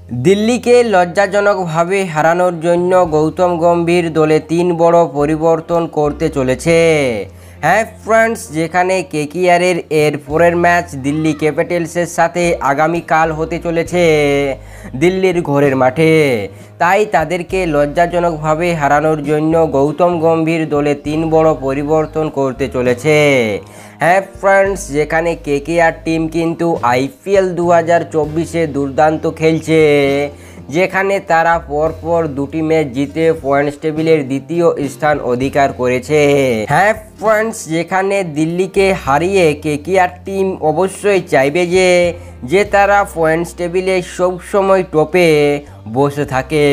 দিল্লিকে লজ্জাজনকভাবে হারানোর জন্য গৌতম গম্ভীর দলে 3 বড় পরিবর্তন করতে চলেছে। হ্যাঁ ফ্রেন্ডস, যেখানে কেকেআরের এর পরের ম্যাচ দিল্লি ক্যাপিটালসের সাথে আগামীকাল হতে চলেছে দিল্লির ঘরের মাঠে, তাই তাদেরকে লজ্জাজনকভাবে হারানোর জন্য গৌতম গম্ভীর দলে 3 বড় পরিবর্তন করতে চলেছে। হ্যাঁ ফ্রেন্ডস, যেখানে কেকেআর টিম কিন্তু আইপিএল 2024-এ দুর্দান্ত খেলছে, যেখানে তারা পরপর 2টি ম্যাচ জিতে পয়েন্টস টেবিলের দ্বিতীয় স্থান অধিকার করেছে। হ্যাঁ ফ্রেন্ডস, যেখানে দিল্লিকে হারিয়ে কেকেআর টিম অবশ্যই চাইবে যে তারা পয়েন্টস টেবিলে সবসময় টপে বসে থাকে।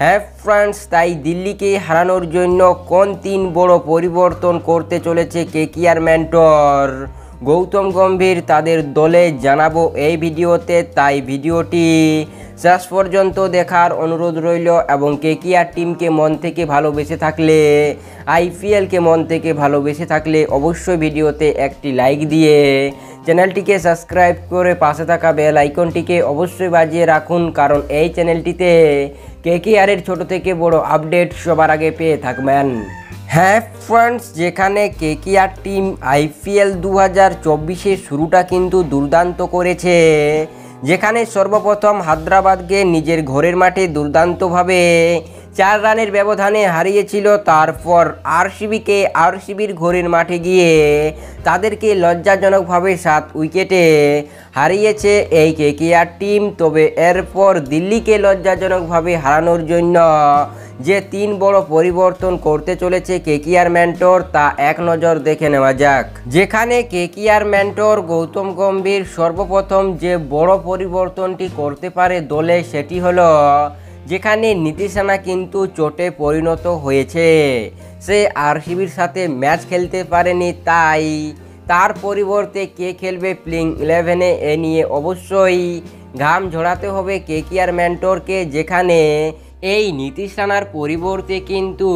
হ্যাঁ ফ্রেন্ডস, তাই দিল্লিকে হারানোর জন্য কোন 3 বড় পরিবর্তন করতে চলেছে কেকেআর মেন্টর গৌতম গম্ভীর তাদের দলে জানাবো এই ভিডিওতে, তাই ভিডিওটি শেষ পর্যন্ত দেখার অনুরোধ রইল। এবং কেকেআর টিমকে মন থেকে ভালোবেসে থাকলে, আইপিএলকে মন থেকে ভালোবেসে থাকলে অবশ্যই ভিডিওতে একটি লাইক দিয়ে চ্যানেলটিকে সাবস্ক্রাইব করে পাশে থাকা বেল আইকনটিকে অবশ্যই বাজিয়ে রাখুন, কারণ এই চ্যানেলটিতে কেকেআরের ছোট থেকে বড় আপডেট সবার আগে পেয়ে থাকবেন। হ্যাঁ ফ্রেন্ডস, যেখানে কেকেআর টিম আইপিএল 2024-এর শুরুটা কিন্তু দুর্দান্ত করেছে, যেখানে সর্বপ্রথম হায়দ্রাবাদকে নিজের ঘরের মাঠে দুর্দান্তভাবে 4 রানের ব্যবধানে হারিয়েছিল। তারপর আরসিবির ঘরের মাঠে গিয়ে তাদেরকে লজ্জাজনকভাবে 7 উইকেটে হারিয়েছে এই কেকেআর টিম। তবে এরপর দিল্লিকে লজ্জাজনকভাবে হারানোর জন্য যে 3 বড় পরিবর্তন করতে চলেছে কেকেআর মেন্টর, তা এক নজর দেখে নেওয়া যাক। যেখানে কেকেআর মেন্টর গৌতম গম্ভীর সর্বপ্রথম যে বড় পরিবর্তনটি করতে পারে দলে, সেটি হলো যেখানে নীতিশ রানা কিন্তু চোটে পরিণত হয়েছে, সে আরসিবির সাথে ম্যাচ খেলতে পারেনি, তাই তার পরিবর্তে কে খেলবে প্লেইং 11-এ এ নিয়ে অবশ্যই ঘাম ঝরাতে হবে কেকেআর মেন্টরকে। যেখানে এই নীতিশ রানার পরিবর্তে কিন্তু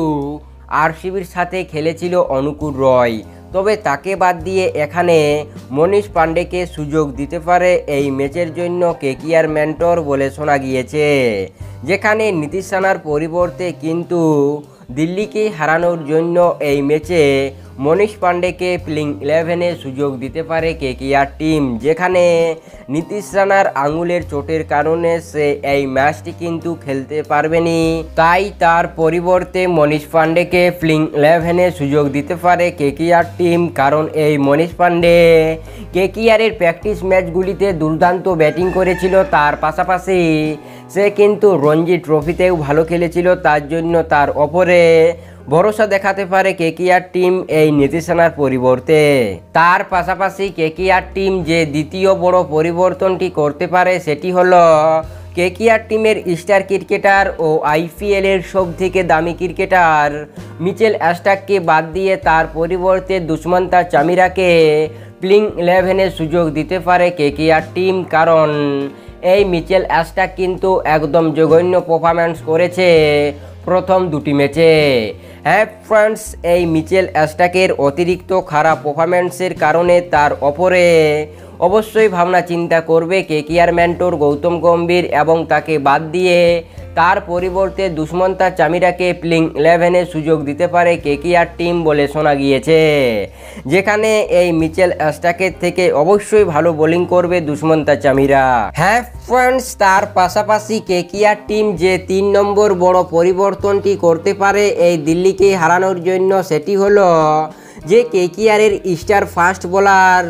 আরসিবির সাথে খেলেছিল অনুকূল রয়, তবে তাকে বাদ দিয়ে এখানে মনীষ পান্ডেকে সুযোগ দিতে পারে এই ম্যাচের জন্য কেকেআর মেন্টর বলে শোনা গিয়েছে। যেখানে নীতিশ রানার পরিবর্তে কিন্তু দিল্লিকে হারানোর জন্য এই ম্যাচে মনীষ পান্ডেকে প্লেইং 11-এ সুযোগ দিতে পারে কেকেআর টিম। যেখানে নীতিশ রানার আঙুলের চোটের কারণে সে এই ম্যাচটি কিন্তু খেলতে পারবেনি, তাই তার পরিবর্তে মনীষ পান্ডেকে প্লেইং 11-এ সুযোগ দিতে পারে কেকেআর টিম। কারণ এই মনীষ পান্ডে কেকেআরের প্র্যাকটিস ম্যাচগুলিতে দুর্দান্ত ব্যাটিং করেছিল, তার পাশাপাশি সে কিন্তু রঞ্জি ট্রফিতেও ভালো খেলেছিল, তার জন্য তার ওপরে ভরসা দেখাতে পারে কেকেআর টিম এই নীতিশ রানার পরিবর্তে। তার পাশাপাশি কেকেআর টিম যে দ্বিতীয় বড় পরিবর্তনটি করতে পারে সেটি হলো কেকেআর টিমের স্টার ক্রিকেটার ও আইপিএলের সবথেকে দামি ক্রিকেটার মিচেল স্টার্ককে বাদ দিয়ে তার পরিবর্তে দুষ্মন্তা চামিরাকে প্লেইং 11-এ সুযোগ দিতে পারে কেকেআর টিম। কারণ এই মিচেল স্টার্ক কিন্তু একদম জঘন্য পারফরম্যান্স করেছে প্রথম 2টি ম্যাচে। হ্যাঁ ফ্রেন্ডস, এই মিচেল স্টার্কের অতিরিক্ত খারাপ পারফরম্যান্সের কারণে তার ওপরে অবশ্যই ভাবনা চিন্তা করবে কেকেআর মেন্টর গৌতম গম্ভীর এবং তাকে বাদ দিয়ে তার পরিবর্তে দুষ্মন্তা চামিরাকে প্লেইং 11-এ সুযোগ দিতে পারে কেকেআর টিম বলে শোনা গিয়েছে। যেখানে এই মিচেল স্টার্কের থেকে অবশ্যই ভালো বোলিং করবে দুষ্মন্তা চামিরা। হ্যাঁ ফ্রেন্ডস, তার পাশাপাশি কেকেআর টিম যে 3 নম্বর বড় পরিবর্তনটি করতে পারে এই দিল্লিকে হারানোর জন্য, সেটি হলো যে কেকেআরের স্টার ফাস্ট বোলার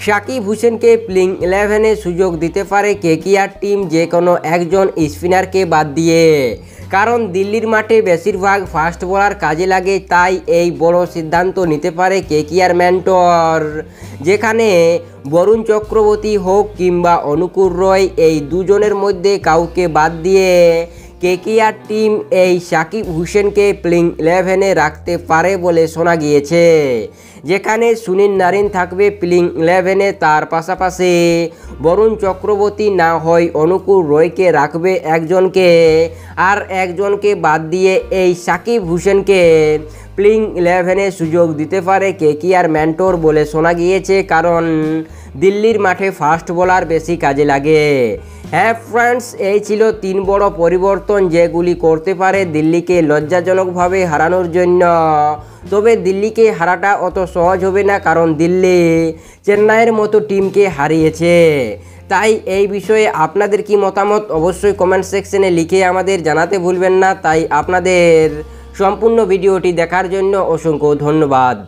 সাকিব হুসেনকে প্লেইং 11-এ সুযোগ দিতে পারে কেকেআর টিম, যে কোনো একজন স্পিনারকে বাদ দিয়ে। কারণ দিল্লির মাঠে বেশিরভাগ ফাস্ট বোলার কাজে লাগে, তাই এই বড় সিদ্ধান্ত নিতে পারে কেকেআর মেন্টর। যেখানে বরুণ চক্রবর্তী হোক কিংবা অনুকূল রয়, এই দুজনের মধ্যে কাউকে বাদ দিয়ে কেকেআর টিম এই সাকিব হুসেনকে প্লেইং 11-এ রাখতে পারে বলে শোনা গিয়েছে। যেখানে সুনীল নারিন থাকবে প্লেইং 11-এ, তার পাশাপাশি বরুণ চক্রবর্তী না হয় অনুকূল রয়কে রাখবে একজনকে, আর একজনকে বাদ দিয়ে এই সাকিব হুসেনকে প্লেইং 11-এ সুযোগ দিতে পারে কেকেআর মেন্টর বলে শোনা গিয়েছে। কারণ দিল্লির মাঠে ফাস্ট বোলার বেশি কাজে লাগে। হ্যাঁ ফ্রেন্ডস, এই ছিল 3 বড় পরিবর্তন যেগুলি করতে পারে দিল্লিকে লজ্জাজনকভাবে হারানোর জন্য। তবে দিল্লিকে হারাটা অত সহজ হবে না, কারণ দিল্লি চেন্নাইয়ের মতো টিমকে হারিয়েছে। তাই এই বিষয়ে আপনাদের কি মতামত অবশ্যই কমেন্ট সেকশনে লিখে আমাদের জানাতে ভুলবেন না। তাই আপনাদের সম্পূর্ণ ভিডিওটি দেখার জন্য অসংখ্য ধন্যবাদ।